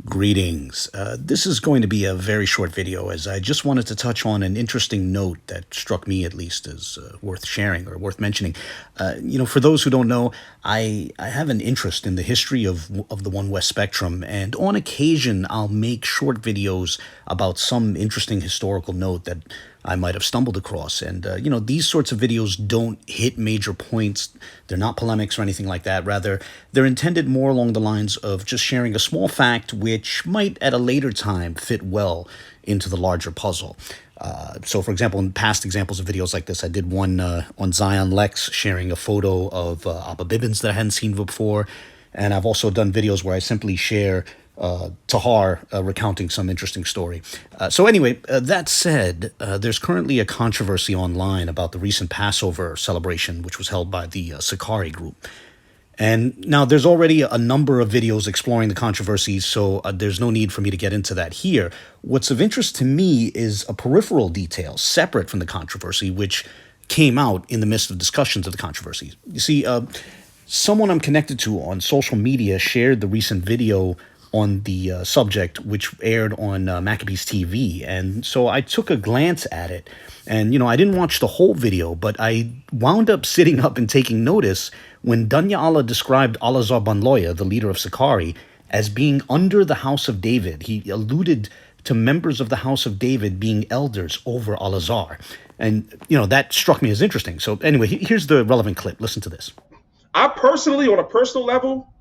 Greetings. This is going to be a very short video, as I just wanted to touch on an interesting note that struck me, at least, as worth sharing or worth mentioning. For those who don't know, I have an interest in the history of the One West spectrum, and on occasion I'll make short videos about some interesting historical note that I might have stumbled across. And, these sorts of videos don't hit major points. They're not polemics or anything like that. Rather, they're intended more along the lines of just sharing a small fact which might at a later time fit well into the larger puzzle. So, for example, in past examples of videos like this, I did one on Zion Lex sharing a photo of Abba Bibbins that I hadn't seen before. And I've also done videos where I simply share Tahar recounting some interesting story. So anyway, that said, there's currently a controversy online about the recent Passover celebration, which was held by the Sicarii group. And now there's already a number of videos exploring the controversy, so there's no need for me to get into that here. What's of interest to me is a peripheral detail separate from the controversy, which came out in the midst of discussions of the controversy. You see, someone I'm connected to on social media shared the recent video on the subject, which aired on MaccabeesTV. And so I took a glance at it. And, I didn't watch the whole video, but I wound up sitting up and taking notice when Dunya Allah described Ahlazar ben Lawya, the leader of Sicarii, as being under the house of David. He alluded to members of the house of David being elders over Ahlazar. And, that struck me as interesting. So anyway, here's the relevant clip. Listen to this. I personally, on a personal level,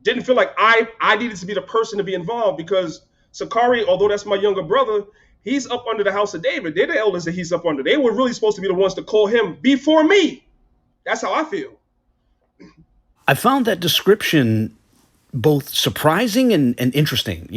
didn't feel like I needed to be the person to be involved, because Sicarii, although that's my younger brother, he's up under the house of David. They're the elders that he's up under. They were really supposed to be the ones to call him before me. That's how I feel. I found that description both surprising and interesting,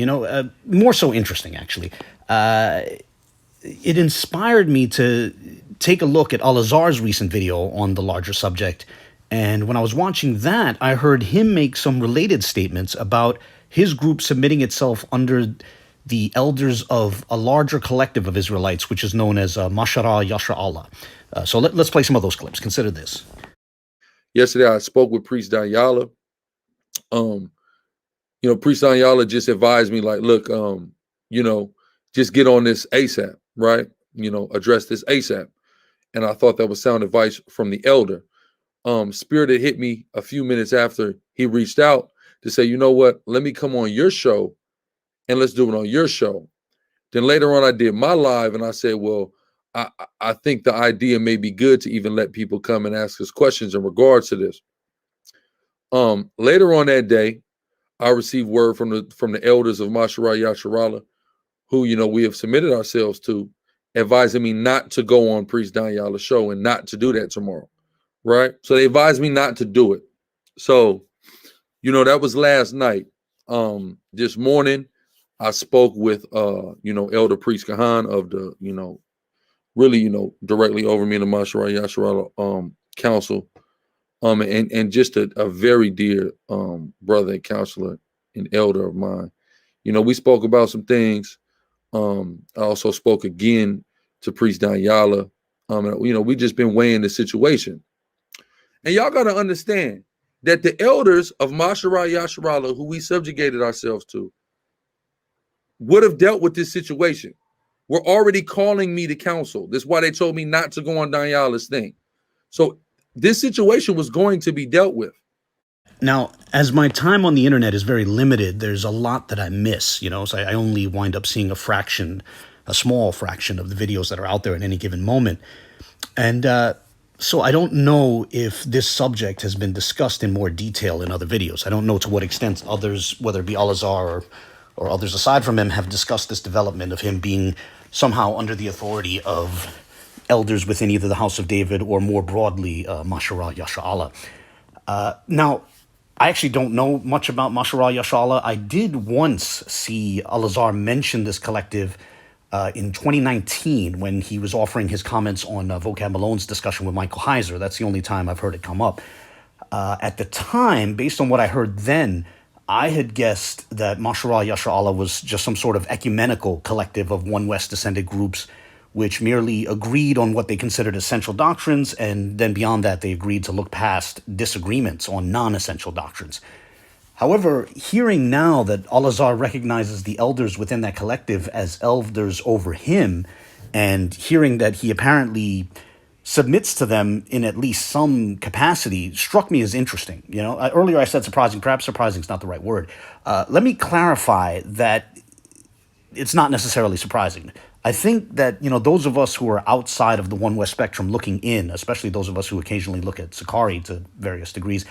more so interesting, actually. It inspired me to take a look at Ahlazar's recent video on the larger subject. And when I was watching that, I heard him make some related statements about his group submitting itself under the elders of a larger collective of Israelites, which is known as Masharah Yasharahla. So let's play some of those clips. Consider this. Yesterday, I spoke with Priest Danyala. Priest Danyala just advised me, like, look, just get on this ASAP, right? Address this ASAP. And I thought that was sound advice from the elder. Spirit had hit me a few minutes after he reached out to say, you know what, let me come on your show and let's do it on your show. Then later on, I did my live and I said, well, I think the idea may be good to even let people come and ask us questions in regards to this. Later on that day, I received word from the elders of Masharah Yasharahla, who, we have submitted ourselves to, advising me not to go on Priest Danyala's show and not to do that tomorrow. Right. So they advised me not to do it. So, that was last night. This morning, I spoke with, Elder Priest Kahan of the, really, directly over me in the Masharah Yasharahla council. And just a very dear brother and counselor and elder of mine. We spoke about some things. I also spoke again to Priest Danyala. We just been weighing the situation. And y'all got to understand that the elders of Masharah Yasharahla, who we subjugated ourselves to, would have dealt with this situation. Were already calling me to counsel. That's why they told me not to go on Danyala's thing. So this situation was going to be dealt with. Now, as my time on the internet is very limited, there's a lot that I miss, so I only wind up seeing a small fraction of the videos that are out there at any given moment. And, so I don't know if this subject has been discussed in more detail in other videos. I don't know to what extent others, whether it be Ahlazar or others aside from him, have discussed this development of him being somehow under the authority of elders within either the House of David or more broadly Masharah Yasharahla. Now, I actually don't know much about Masharah Yasharahla. I did once see Ahlazar mention this collective in 2019, when he was offering his comments on Vocab Malone's discussion with Michael Heiser. That's the only time I've heard it come up. At the time, based on what I heard then, I had guessed that Masharah Yasharahla was just some sort of ecumenical collective of One West descended groups which merely agreed on what they considered essential doctrines, and then beyond that, they agreed to look past disagreements on non-essential doctrines. However, hearing now that Ahlazar recognizes the elders within that collective as elders over him, and hearing that he apparently submits to them in at least some capacity, struck me as interesting. Earlier I said surprising. Perhaps surprising is not the right word. Let me clarify that it's not necessarily surprising. I think that, those of us who are outside of the One West spectrum looking in, especially those of us who occasionally look at Sicarii to various degrees,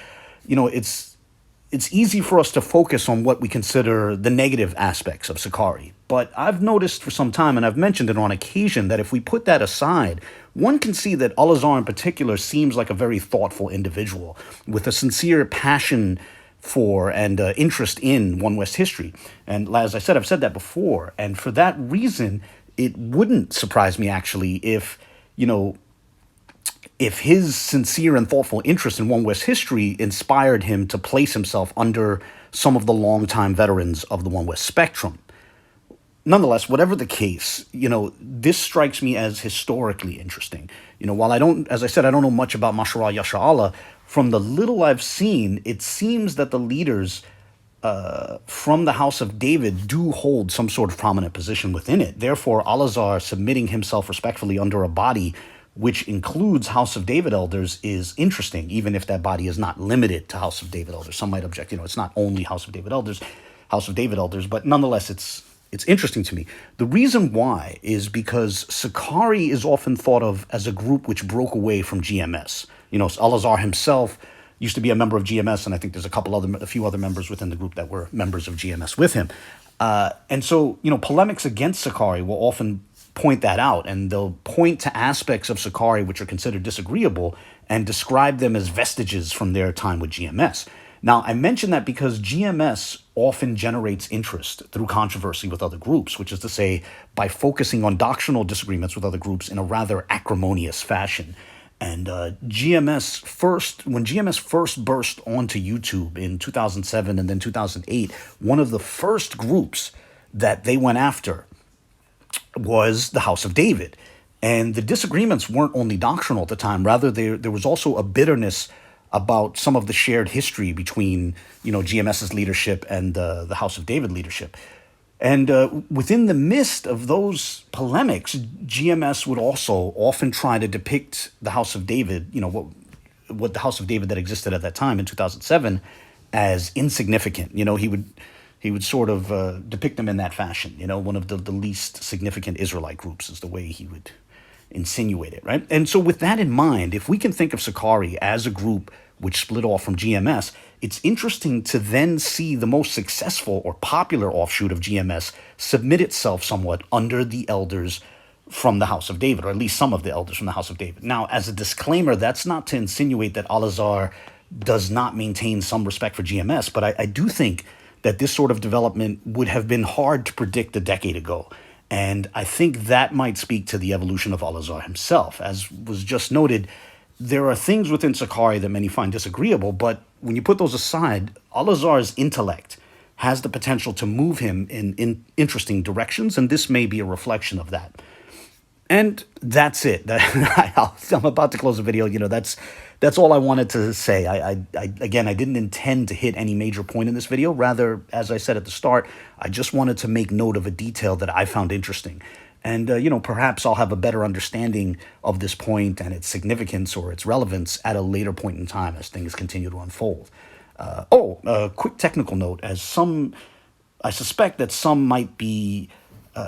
it's easy for us to focus on what we consider the negative aspects of Sicarii. But I've noticed for some time, and I've mentioned it on occasion, that if we put that aside, one can see that Ahlazar in particular seems like a very thoughtful individual with a sincere passion for and interest in One West history. And as I said, I've said that before. And for that reason, it wouldn't surprise me, actually, if his sincere and thoughtful interest in One West history inspired him to place himself under some of the longtime veterans of the One West spectrum. Nonetheless, whatever the case, this strikes me as historically interesting. While as I said, I don't know much about Masharah Yasharahla, from the little I've seen, it seems that the leaders from the House of David do hold some sort of prominent position within it. Therefore, Ahlazar submitting himself respectfully under a body which includes House of David elders is interesting, even if that body is not limited to House of David elders. Some might object, it's not only House of David elders, but nonetheless, it's interesting to me. The reason why is because Sicarii is often thought of as a group which broke away from GMS. Ahlazar himself used to be a member of GMS, and I think there's a few other members within the group that were members of GMS with him. And so, polemics against Sicarii will often point that out, and they'll point to aspects of Sicarii which are considered disagreeable and describe them as vestiges from their time with GMS. Now, I mention that because GMS often generates interest through controversy with other groups, which is to say, by focusing on doctrinal disagreements with other groups in a rather acrimonious fashion. And when GMS first burst onto YouTube in 2007 and then 2008, one of the first groups that they went after was the House of David. And the disagreements weren't only doctrinal at the time. Rather, there was also a bitterness about some of the shared history between, GMS's leadership and the House of David leadership. And within the midst of those polemics, GMS would also often try to depict the House of David, what the House of David that existed at that time in 2007 as insignificant. He would sort of depict them in that fashion. One of the least significant Israelite groups is the way he would insinuate it, right? And so with that in mind, if we can think of Sicarii as a group which split off from GMS, it's interesting to then see the most successful or popular offshoot of GMS submit itself somewhat under the elders from the House of David, or at least some of the elders from the House of David. Now, as a disclaimer, that's not to insinuate that Ahlazar does not maintain some respect for GMS, but I do think that this sort of development would have been hard to predict a decade ago. And I think that might speak to the evolution of Ahlazar himself. As was just noted, there are things within Sicarii that many find disagreeable, but when you put those aside, Ahlazar's intellect has the potential to move him in interesting directions, and this may be a reflection of that. And that's it. I'm about to close the video. That's all I wanted to say. Again, I didn't intend to hit any major point in this video. Rather, as I said at the start, I just wanted to make note of a detail that I found interesting. And, perhaps I'll have a better understanding of this point and its significance or its relevance at a later point in time as things continue to unfold. A quick technical note. I suspect that some might be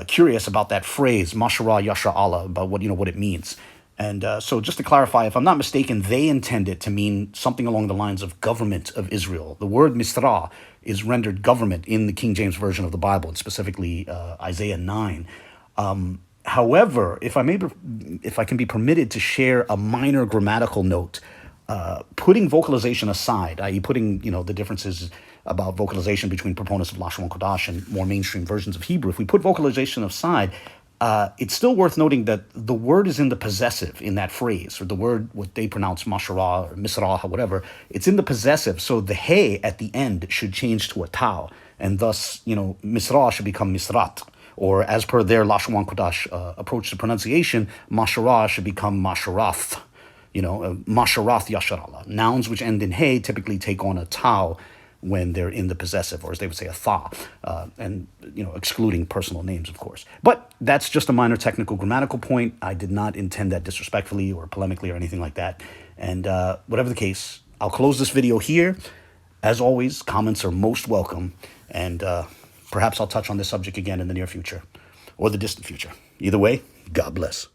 curious about that phrase, Masharah Yasharahla, about what it means. And so just to clarify, if I'm not mistaken, they intend it to mean something along the lines of government of Israel. The word Misra is rendered government in the King James Version of the Bible, and specifically Isaiah 9. However, if I can be permitted to share a minor grammatical note, putting vocalization aside, i.e. putting, the differences about vocalization between proponents of Lashon Kodash and more mainstream versions of Hebrew, if we put vocalization aside, it's still worth noting that the word is in the possessive in that phrase, or the word, what they pronounce masharah or misrah, whatever, it's in the possessive. So the hey at the end should change to a tau, and thus, misrah should become misrat. Or as per their Lashwan Kodash approach to pronunciation, masharah should become masharath. Masharah Yasharahla. Nouns which end in hey typically take on a tau when they're in the possessive, or as they would say, a tha, and excluding personal names, of course. But that's just a minor technical grammatical point. I did not intend that disrespectfully or polemically or anything like that. And whatever the case, I'll close this video here. As always, comments are most welcome, and perhaps I'll touch on this subject again in the near future or the distant future. Either way, God bless.